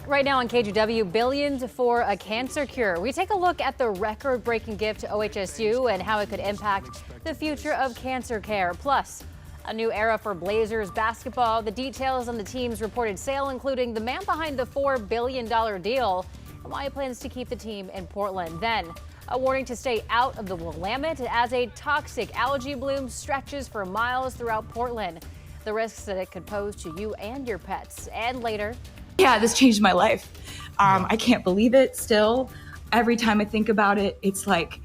Right now on KGW, billions for a cancer cure. We take a look at the record-breaking gift to OHSU and how it could impact the future of cancer care. Plus, a new era for Blazers basketball. The details on the team's reported sale, including the man behind the $4 billion deal and why he plans to keep the team in Portland. Then, a warning to stay out of the Willamette as a toxic algae bloom stretches for miles throughout Portland. The risks that it could pose to you and your pets. And later, yeah, this changed my life. I can't believe it still. Every time I think about it, it's like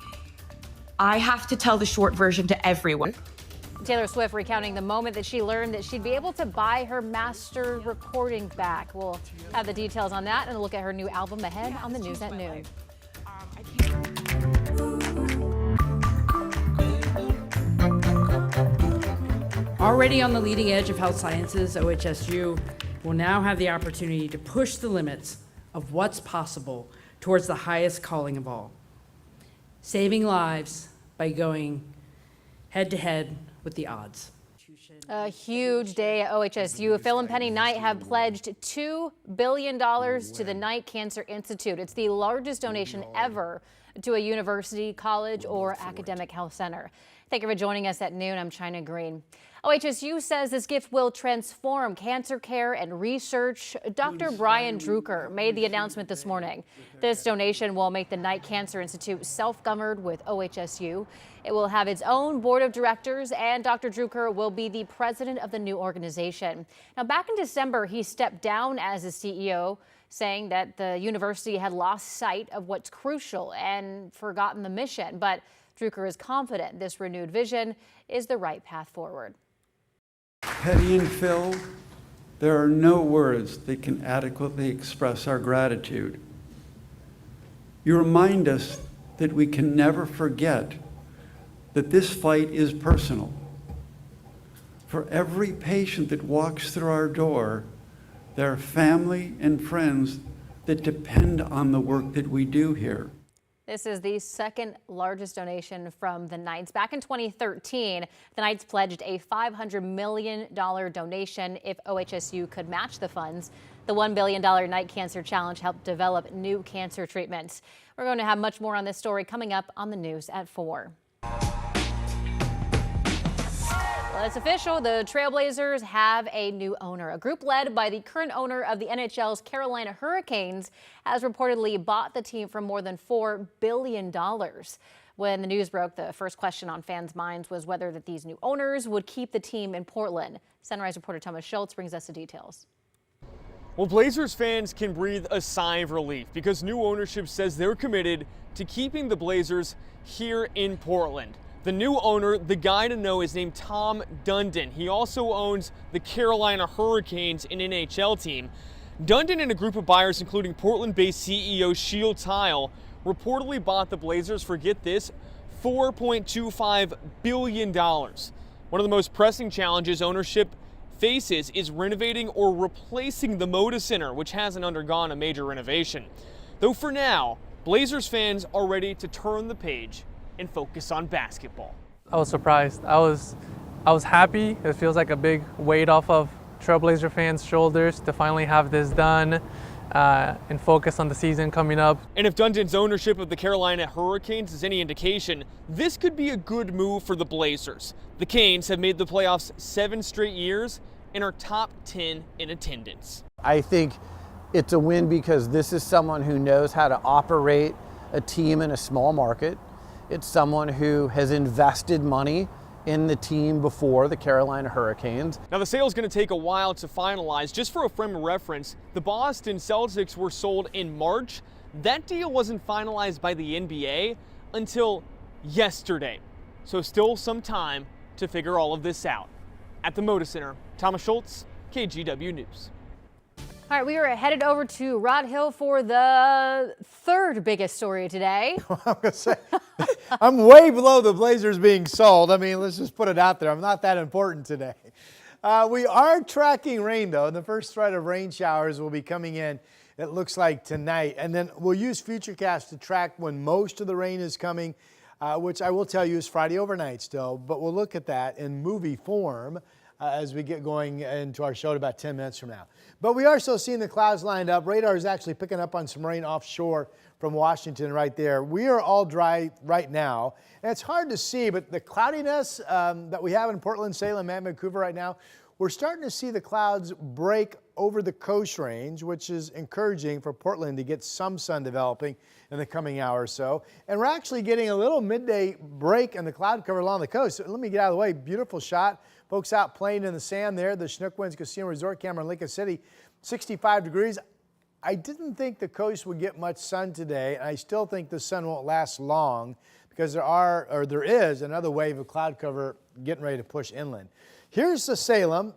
I have to tell the short version to everyone. Taylor Swift recounting the moment that she learned that she'd be able to buy her master recording back. We'll have the details on that and a look at her new album ahead on the News at Noon. Already on the leading edge of health sciences, OHSU will now have the opportunity to push the limits of what's possible towards the highest calling of all, saving lives by going head-to-head with the odds. A huge day at OHSU. Phil and Penny Knight have pledged $2 billion to the Knight Cancer Institute. It's the largest donation ever to a university, college, or academic health center. Thank you for joining us at noon. I'm China Green. OHSU says this gift will transform cancer care and research. Dr. Brian Drucker made the announcement this morning. This donation will make the Knight Cancer Institute self-governed with OHSU. It will have its own board of directors, and Dr. Drucker will be the president of the new organization. Now, back in December, he stepped down as the CEO, saying that the university had lost sight of what's crucial and forgotten the mission. But Drucker is confident this renewed vision is the right path forward. Penny and Phil, there are no words that can adequately express our gratitude. You remind us that we can never forget that this fight is personal. For every patient that walks through our door, there are family and friends that depend on the work that we do here. This is the second largest donation from the Knights. Back in 2013, the Knights pledged a $500 million donation if OHSU could match the funds. The $1 billion Knight Cancer Challenge helped develop new cancer treatments. We're going to have much more on this story coming up on the news at 4. Well, it's official. The Trailblazers have a new owner. A group led by the current owner of the NHL's Carolina Hurricanes has reportedly bought the team for more than $4 billion. When the news broke, the first question on fans' minds was whether these new owners would keep the team in Portland. Sunrise reporter Thomas Schultz brings us the details. Well, Blazers fans can breathe a sigh of relief because new ownership says they're committed to keeping the Blazers here in Portland. The new owner, the guy to know, is named Tom Dundon. He also owns the Carolina Hurricanes, an NHL team. Dundon and a group of buyers, including Portland-based CEO Shield Tile, reportedly bought the Blazers for, get this, $4.25 billion. One of the most pressing challenges ownership faces is renovating or replacing the Moda Center, which hasn't undergone a major renovation. Though for now, Blazers fans are ready to turn the page and focus on basketball. I was surprised. I was happy. It feels like a big weight off of Trailblazer fans' shoulders to finally have this done and focus on the season coming up. And if Dundon's ownership of the Carolina Hurricanes is any indication, this could be a good move for the Blazers. The Canes have made the playoffs 7 straight years and are top 10 in attendance. I think it's a win because this is someone who knows how to operate a team in a small market. It's someone who has invested money in the team before, the Carolina Hurricanes. Now the sale is going to take a while to finalize. Just for a frame of reference, the Boston Celtics were sold in March. That deal wasn't finalized by the NBA until yesterday. So still some time to figure all of this out. At the Moda Center, Thomas Schultz, KGW News. All right, we are headed over to Rod Hill for the third biggest story today. I'm gonna say, I'm way below the Blazers being sold. I mean, let's just put it out there. I'm not that important today. We are tracking rain, though. The first threat of rain showers will be coming in, it looks like, tonight. And then we'll use Futurecast to track when most of the rain is coming, which I will tell you is Friday overnight still. But we'll look at that in movie form as we get going into our show in about 10 minutes from now. But we are still seeing the clouds lined up. Radar is actually picking up on some rain offshore from Washington right there. We are all dry right now, and it's hard to see, but the cloudiness that we have in Portland, Salem, and Vancouver right now, we're starting to see the clouds break over the coast range, which is encouraging for Portland to get some sun developing in the coming hour or so. And we're actually getting a little midday break in the cloud cover along the coast. So let me get out of the way. Beautiful shot. Folks out playing in the sand there. The Chinook Winds Casino Resort camera in Lincoln City, 65 degrees. I didn't think the coast would get much sun today, and I still think the sun won't last long because there is another wave of cloud cover getting ready to push inland. Here's the Salem.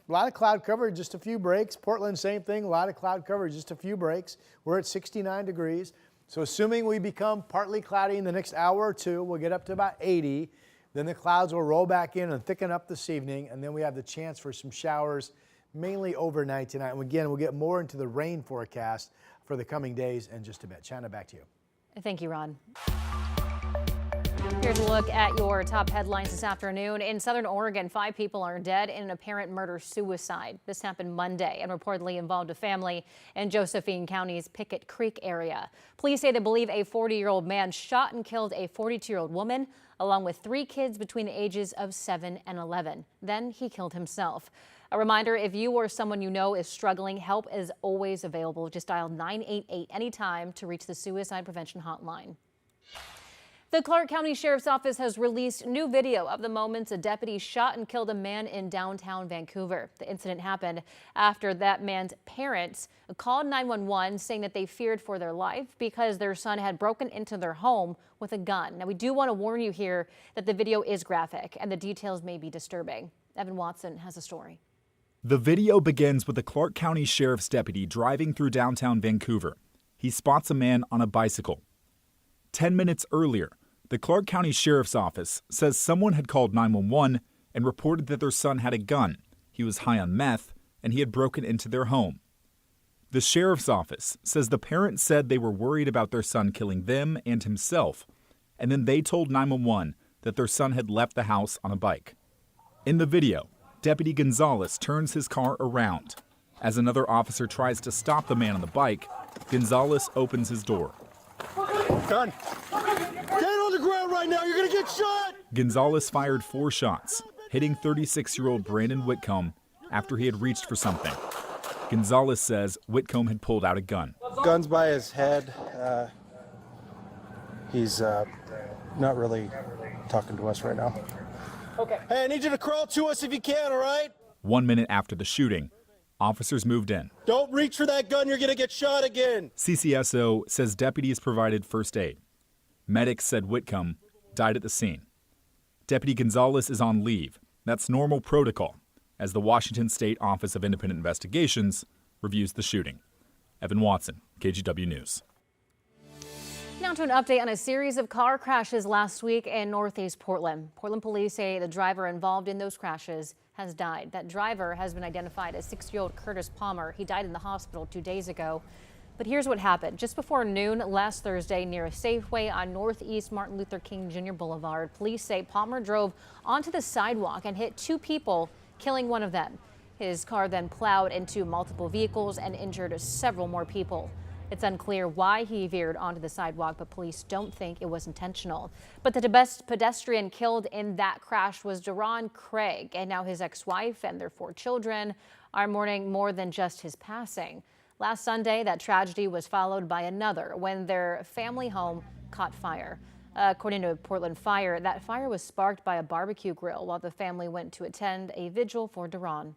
A lot of cloud cover, just a few breaks. Portland, same thing, a lot of cloud cover, just a few breaks. We're at 69 degrees. So assuming we become partly cloudy in the next hour or two, we'll get up to about 80. Then the clouds will roll back in and thicken up this evening, and then we have the chance for some showers, mainly overnight tonight. And again, we'll get more into the rain forecast for the coming days in just a bit. Shanna, back to you. Thank you, Ron. Here's a look at your top headlines this afternoon. In Southern Oregon, 5 people are dead in an apparent murder-suicide. This happened Monday and reportedly involved a family in Josephine County's Pickett Creek area. Police say they believe a 40-year-old man shot and killed a 42-year-old woman, along with 3 kids between the ages of 7 and 11. Then he killed himself. A reminder, if you or someone you know is struggling, help is always available. Just dial 988 anytime to reach the suicide prevention hotline. The Clark County Sheriff's Office has released new video of the moments a deputy shot and killed a man in downtown Vancouver. The incident happened after that man's parents called 911 saying that they feared for their life because their son had broken into their home with a gun. Now, we do want to warn you here that the video is graphic and the details may be disturbing. Evan Watson has a story. The video begins with a Clark County Sheriff's deputy driving through downtown Vancouver. He spots a man on a bicycle. 10 minutes earlier, the Clark County Sheriff's Office says someone had called 911 and reported that their son had a gun. He was high on meth, and he had broken into their home. The Sheriff's Office says the parents said they were worried about their son killing them and himself, and then they told 911 that their son had left the house on a bike. In the video, Deputy Gonzalez turns his car around. As another officer tries to stop the man on the bike, Gonzalez opens his door. Gun. Get on the ground right now, you're gonna get shot! Gonzalez fired 4 shots, hitting 36-year-old Brandon Whitcomb after he had reached for something. Gonzalez says Whitcomb had pulled out a gun. Gun's by his head. He's not really talking to us right now. Okay. Hey, I need you to crawl to us if you can, all right? 1 minute after the shooting, officers moved in. Don't reach for that gun, you're gonna get shot again. CCSO says deputies provided first aid. Medics said Whitcomb died at the scene. Deputy Gonzalez is on leave. That's normal protocol, as the Washington State Office of Independent Investigations reviews the shooting. Evan Watson, KGW News. Now to an update on a series of car crashes last week in Northeast Portland. Portland police say the driver involved in those crashes has died. That driver has been identified as 6-year-old Curtis Palmer. He died in the hospital 2 days ago. But here's what happened. Just before noon last Thursday near a Safeway on Northeast Martin Luther King Jr. Boulevard, police say Palmer drove onto the sidewalk and hit 2 people, killing one of them. His car then plowed into multiple vehicles and injured several more people. It's unclear why he veered onto the sidewalk, but police don't think it was intentional. But the best pedestrian killed in that crash was Deron Craig, and now his ex-wife and their 4 children are mourning more than just his passing. Last Sunday, that tragedy was followed by another when their family home caught fire. According to Portland Fire, that fire was sparked by a barbecue grill while the family went to attend a vigil for Deron.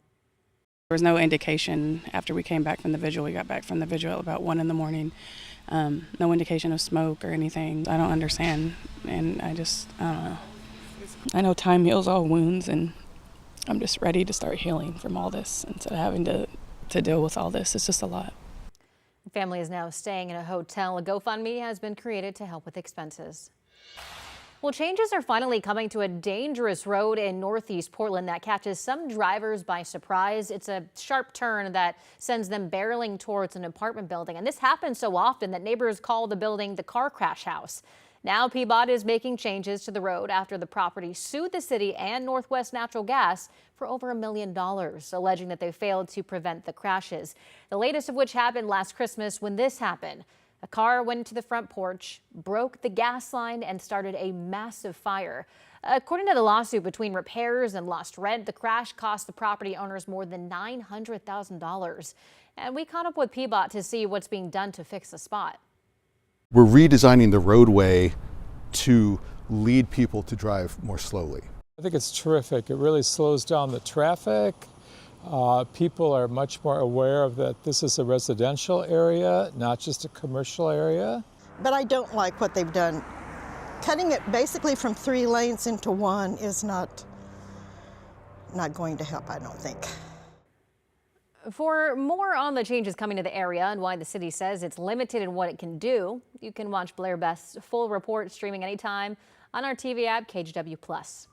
There was no indication after we came back from the vigil. We got back from the vigil at about 1 in the morning. No indication of smoke or anything. I don't understand, and I don't know. I know time heals all wounds, and I'm just ready to start healing from all this instead of having to deal with all this. It's just a lot. The family is now staying in a hotel. A GoFundMe has been created to help with expenses. Well, changes are finally coming to a dangerous road in Northeast Portland that catches some drivers by surprise. It's a sharp turn that sends them barreling towards an apartment building. And this happens so often that neighbors call the building the car crash house. Now PBOT is making changes to the road after the property sued the city and Northwest Natural Gas for over $1 million, alleging that they failed to prevent the crashes. The latest of which happened last Christmas when this happened. A car went into the front porch, broke the gas line, and started a massive fire. According to the lawsuit, between repairs and lost rent, the crash cost the property owners more than $900,000. And we caught up with PBOT to see what's being done to fix the spot. We're redesigning the roadway to lead people to drive more slowly. I think it's terrific. It really slows down the traffic. People are much more aware of that this is a residential area, not just a commercial area. But I don't like what they've done. Cutting it basically from 3 lanes into 1 is not going to help, I don't think. For more on the changes coming to the area and why the city says it's limited in what it can do, you can watch Blair Best's full report streaming anytime on our TV app, KGW+.